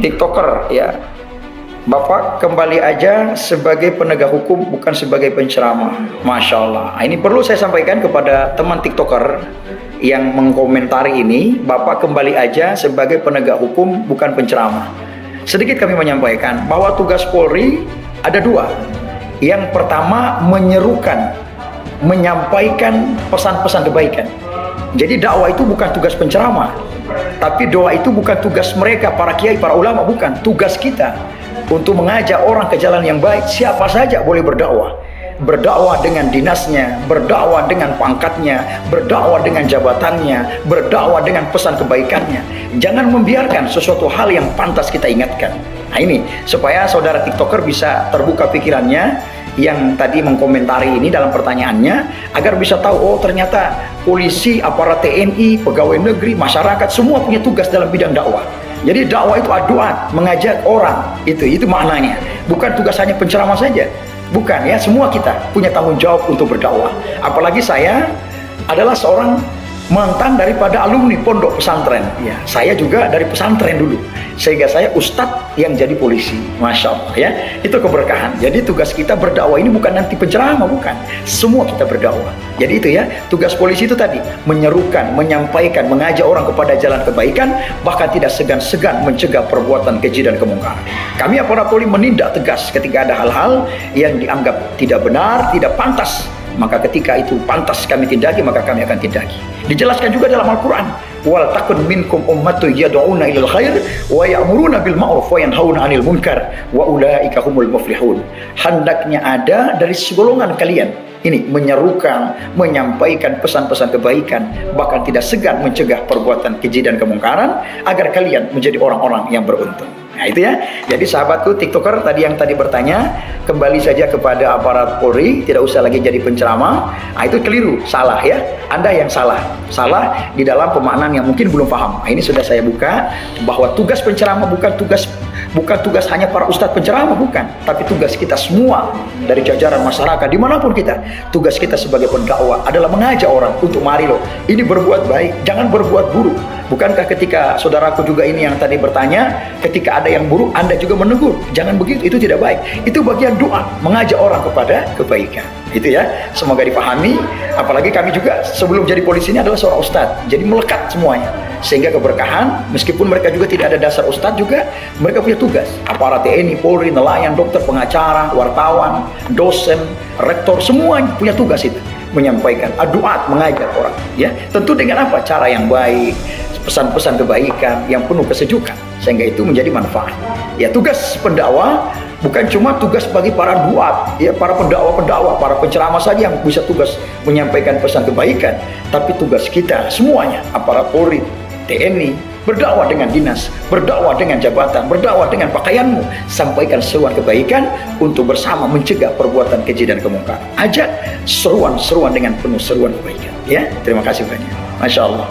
TikToker ya. Bapak kembali aja sebagai penegak hukum, bukan sebagai penceramah. Masya Allah. Ini perlu saya sampaikan kepada teman TikToker yang mengkomentari ini. Bapak kembali aja sebagai penegak hukum, bukan penceramah. Sedikit kami menyampaikan bahwa tugas Polri ada dua. Yang pertama, menyerukan, menyampaikan pesan-pesan kebaikan. Jadi dakwah itu bukan tugas penceramah, tapi doa itu bukan tugas mereka, para kiai, para ulama, bukan. Tugas kita untuk mengajak orang ke jalan yang baik. Siapa saja boleh berdakwah. Berdakwah dengan dinasnya, berdakwah dengan pangkatnya, berdakwah dengan jabatannya, berdakwah dengan pesan kebaikannya. Jangan membiarkan sesuatu hal yang pantas kita ingatkan. Nah ini, supaya saudara TikToker bisa terbuka pikirannya yang tadi mengkomentari ini dalam pertanyaannya, agar bisa tahu, oh ternyata polisi, aparat TNI, pegawai negeri, masyarakat, semua punya tugas dalam bidang dakwah. Jadi dakwah itu aduan, mengajak orang, itu maknanya. Bukan tugas hanya penceramah saja, bukan ya. Semua kita punya tanggung jawab untuk berdakwah. Apalagi saya adalah seorang mantan daripada alumni pondok pesantren. Ya, saya juga dari pesantren dulu, sehingga saya ustadz yang jadi polisi. Masya Allah ya, itu keberkahan. Jadi tugas kita berdakwah ini bukan nanti penceramah, bukan. Semua kita berdakwah. Jadi itu ya, tugas polisi itu tadi, menyerukan, menyampaikan, mengajak orang kepada jalan kebaikan, bahkan tidak segan-segan mencegah perbuatan keji dan kemungkaran. Kami aparat Polri menindak tegas ketika ada hal-hal yang dianggap tidak benar, tidak pantas. Maka ketika itu pantas kami tindaki, maka kami akan tindaki. Dijelaskan juga dalam Al-Quran, wal takun minkum ummatun yad'una ilal khair wa ya'muruna bil ma'ruf wa yanhauna 'anil munkar wa ulaika humul muflihun. Hendaknya ada dari segolongan kalian ini menyerukan, menyampaikan pesan-pesan kebaikan, bahkan tidak segan mencegah perbuatan keji dan kemungkaran, agar kalian menjadi orang-orang yang beruntung. Nah itu ya. Jadi sahabatku TikToker tadi yang tadi bertanya, kembali saja kepada aparat Polri, tidak usah lagi jadi penceramah. Nah itu keliru, salah ya. Anda yang salah di dalam pemaknaan yang mungkin belum paham. Nah, ini sudah saya buka bahwa tugas penceramah bukan tugas hanya para ustadz penceramah, bukan, tapi tugas kita semua dari jajaran masyarakat dimanapun kita. Tugas kita sebagai pendakwah adalah mengajak orang untuk mari loh, ini berbuat baik, jangan berbuat buruk. Bukankah ketika saudaraku juga ini yang tadi bertanya, ketika ada yang buruk Anda juga menegur, jangan begitu, itu tidak baik. Itu bagian doa, mengajak orang kepada kebaikan. Itu ya, semoga dipahami. Apalagi kami juga sebelum jadi polisi ini adalah seorang ustadz, jadi melekat semuanya, sehingga keberkahan. Meskipun mereka juga tidak ada dasar ustadz, juga mereka punya tugas. Aparat TNI, Polri, nelayan, dokter, pengacara, wartawan, dosen, rektor, semuanya punya tugas itu, menyampaikan doa, mengajak orang ya, tentu dengan apa? Cara yang baik, pesan-pesan kebaikan yang penuh kesejukan, sehingga itu menjadi manfaat. Ya, tugas pendakwah bukan cuma tugas bagi para duat, ya, para pendakwa-pendakwa, para penceramah saja yang bisa tugas menyampaikan pesan kebaikan, tapi tugas kita semuanya, aparat Polri, TNI, berdakwah dengan dinas, berdakwah dengan jabatan, berdakwah dengan pakaianmu, sampaikan seruan kebaikan untuk bersama mencegah perbuatan keji dan kemungkaran. Ajak seruan-seruan dengan penuh seruan kebaikan. Ya, terima kasih banyak. Masya Allah.